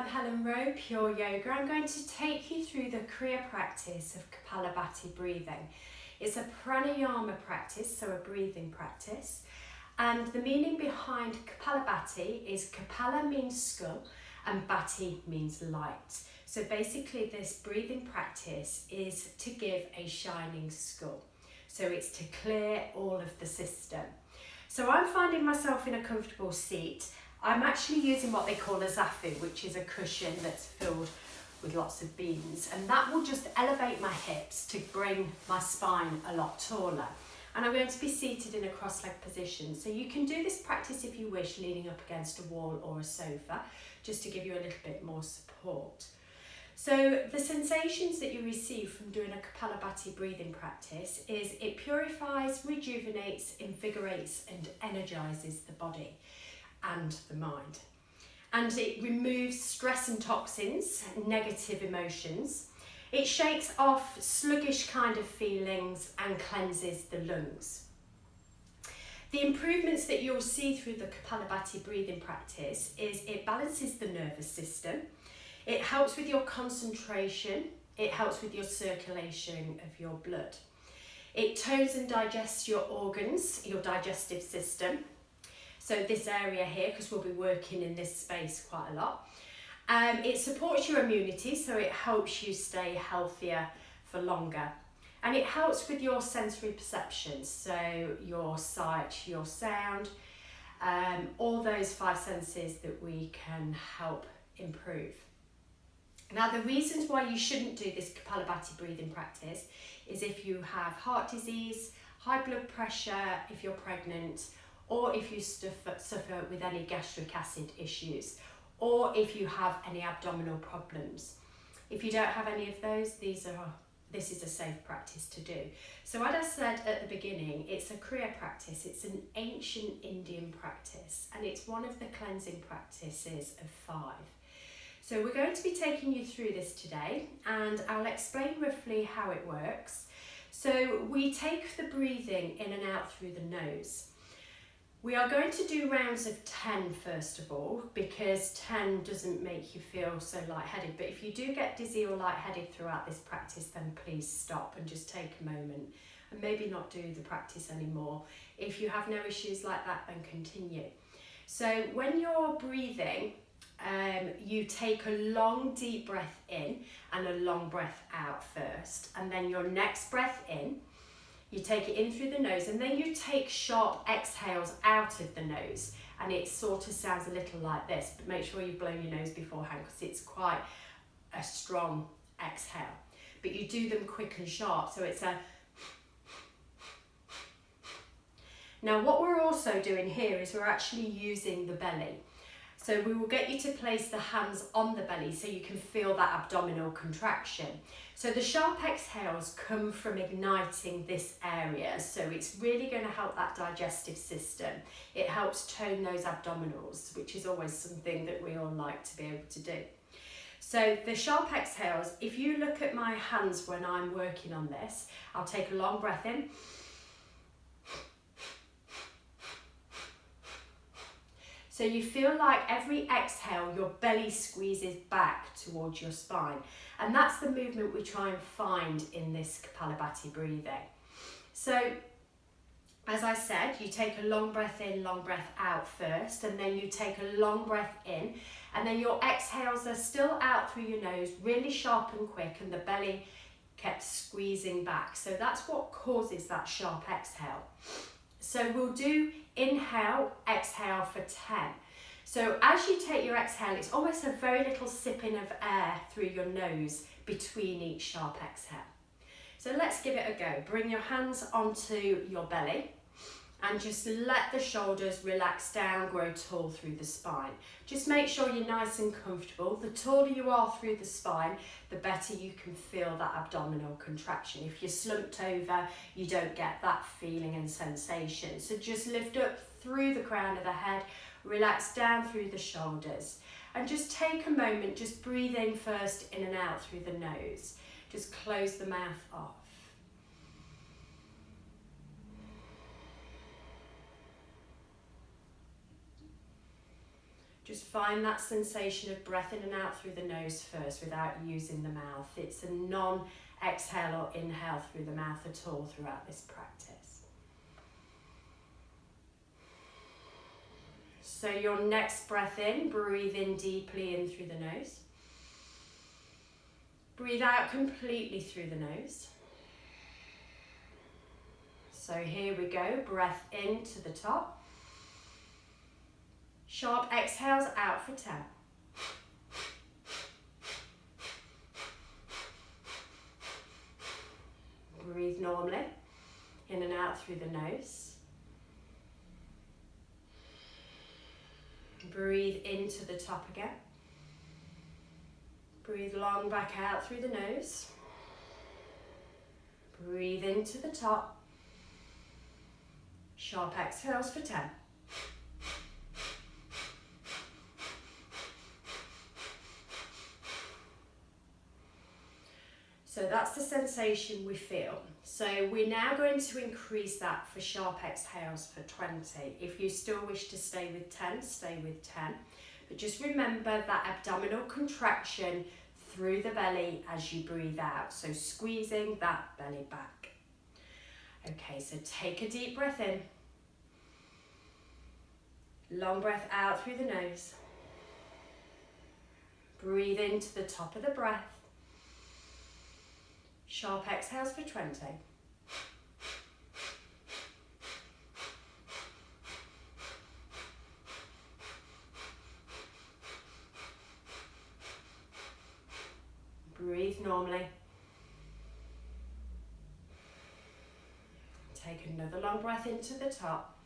Helen Rowe, Pure Yoga. I'm going to take you through the Kriya practice of Kapalabhati breathing. It's a pranayama practice, so a breathing practice. And the meaning behind Kapalabhati is Kapala means skull and Bhati means light. So basically this breathing practice is to give a shining skull. So it's to clear all of the system. So I'm finding myself in a comfortable seat. I'm actually using what they call a zafu, which is a cushion that's filled with lots of beans, and that will just elevate my hips to bring my spine a lot taller. And I'm going to be seated in a cross-legged position. So you can do this practice if you wish, leaning up against a wall or a sofa, just to give you a little bit more support. So the sensations that you receive from doing a Kapalabhati breathing practice is it purifies, rejuvenates, invigorates and energizes the body and the mind. And it removes stress and toxins, negative emotions. It shakes off sluggish kind of feelings and cleanses the lungs. The improvements that you'll see through the Kapalabhati breathing practice is it balances the nervous system, it helps with your concentration, it helps with your circulation of your blood. It tones and digests your organs, your digestive system. So this area here, because we'll be working in this space quite a lot. It supports your immunity, so it helps you stay healthier for longer. And it helps with your sensory perceptions, so your sight, your sound, all those five senses that we can help improve. Now, the reasons why you shouldn't do this Kapalabhati breathing practice is if you have heart disease, high blood pressure, if you're pregnant, or if you suffer with any gastric acid issues, or if you have any abdominal problems. If you don't have any of those, this is a safe practice to do. So as I said at the beginning, it's a Kriya practice. It's an ancient Indian practice, and it's one of the cleansing practices of 5. So we're going to be taking you through this today, and I'll explain roughly how it works. So we take the breathing in and out through the nose. We are going to do rounds of 10 first of all, because 10 doesn't make you feel so lightheaded. But if you do get dizzy or lightheaded throughout this practice, then please stop and just take a moment and maybe not do the practice anymore. If you have no issues like that, then continue. So when you're breathing, you take a long deep breath in and a long breath out first, and then your next breath in, you take it in through the nose, and then you take sharp exhales out of the nose, and it sort of sounds a little like this, but make sure you've blown your nose beforehand because it's quite a strong exhale. But you do them quick and sharp, so it's a... Now what we're also doing here is we're actually using the belly. So we will get you to place the hands on the belly so you can feel that abdominal contraction. So the sharp exhales come from igniting this area. So it's really going to help that digestive system. It helps tone those abdominals, which is always something that we all like to be able to do. So the sharp exhales, if you look at my hands when I'm working on this, I'll take a long breath in. So you feel like every exhale, your belly squeezes back towards your spine. And that's the movement we try and find in this Kapalabhati breathing. So, as I said, you take a long breath in, long breath out first, and then you take a long breath in, and then your exhales are still out through your nose, really sharp and quick, and the belly kept squeezing back. So that's what causes that sharp exhale. So we'll do inhale, exhale for 10. So as you take your exhale, it's almost a very little sipping of air through your nose between each sharp exhale. So let's give it a go. Bring your hands onto your belly and just let the shoulders relax down, grow tall through the spine. Just make sure you're nice and comfortable. The taller you are through the spine, the better you can feel that abdominal contraction. If you're slumped over, you don't get that feeling and sensation. So just lift up through the crown of the head, relax down through the shoulders, and just take a moment, just breathing first in and out through the nose. Just close the mouth off. Just find that sensation of breath in and out through the nose first without using the mouth. It's a non-exhale or inhale through the mouth at all throughout this practice. So your next breath in, breathe in deeply in through the nose. Breathe out completely through the nose. So here we go, breath in to the top. Sharp exhales out for 10. Breathe normally, in and out through the nose. Breathe into the top again. Breathe long back out through the nose. Breathe into the top. Sharp exhales for 10. So that's the sensation we feel. So we're now going to increase that for sharp exhales for 20. If you still wish to stay with 10, stay with 10. But just remember that abdominal contraction through the belly as you breathe out. So squeezing that belly back. Okay, so take a deep breath in. Long breath out through the nose. Breathe into the top of the breath. Sharp exhales for 20. Breathe normally. Take another long breath into the top.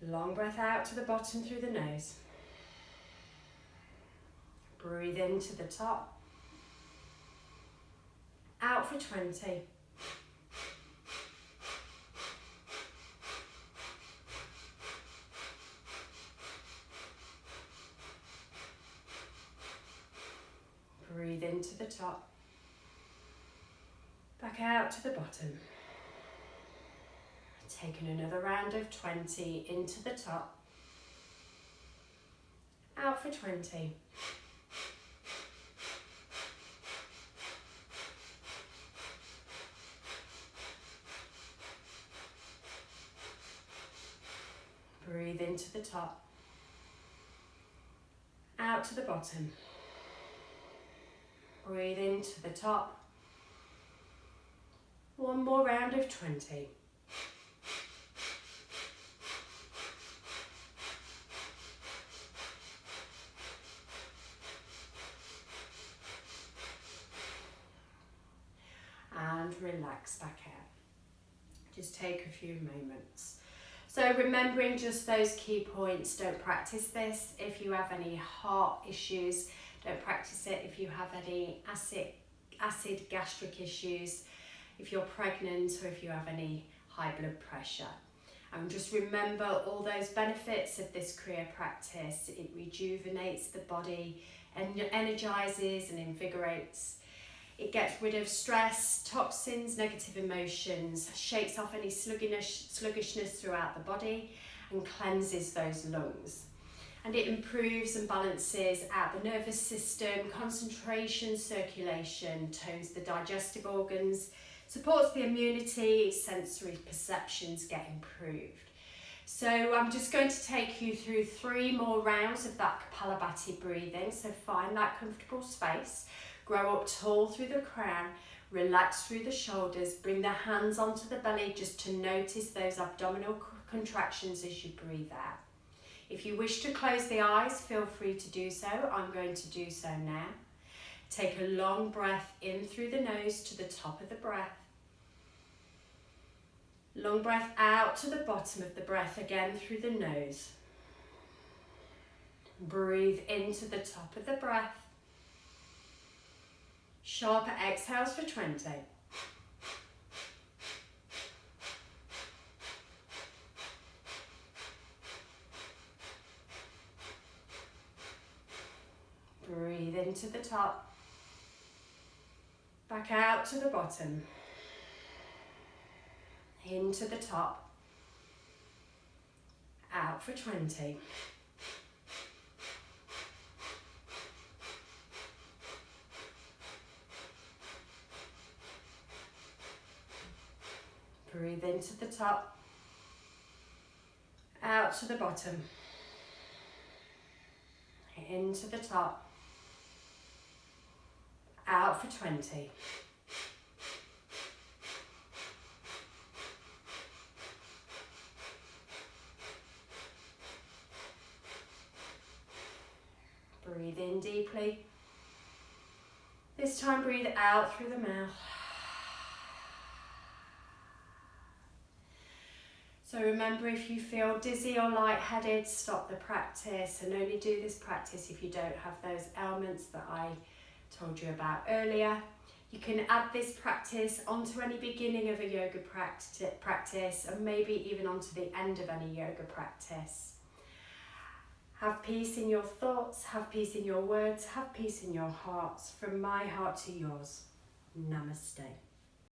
Long breath out to the bottom through the nose. Breathe into the top. Out for 20. Breathe into the top. Back out to the bottom. Taking another round of 20 into the top. Out for 20. Breathe into the top, out to the bottom. Breathe into the top. One more round of 20. And relax back out. Just take a few moments. So remembering just those key points, don't practice this if you have any heart issues, don't practice it if you have any acid gastric issues, if you're pregnant or if you have any high blood pressure. And just remember all those benefits of this Kriya practice. It rejuvenates the body, and energizes and invigorates. It gets rid of stress, toxins, negative emotions, shakes off any sluggishness throughout the body and cleanses those lungs. And it improves and balances out the nervous system, concentration, circulation, tones the digestive organs, supports the immunity, sensory perceptions get improved. So I'm just going to take you through 3 more rounds of that Kapalabhati breathing. So find that comfortable space. Grow up tall through the crown, relax through the shoulders, bring the hands onto the belly just to notice those abdominal contractions as you breathe out. If you wish to close the eyes, feel free to do so. I'm going to do so now. Take a long breath in through the nose to the top of the breath. Long breath out to the bottom of the breath again through the nose. Breathe into the top of the breath. Sharper exhales for 20. Breathe into the top. Back out to the bottom. Into the top. Out out for 20. Breathe into the top, out to the bottom, into the top, out for 20. Breathe in deeply. This time breathe out through the mouth. So remember, if you feel dizzy or lightheaded, stop the practice, and only do this practice if you don't have those ailments that I told you about earlier. You can add this practice onto any beginning of a yoga practice, and maybe even onto the end of any yoga practice. Have peace in your thoughts, have peace in your words, have peace in your hearts. From my heart to yours, Namaste.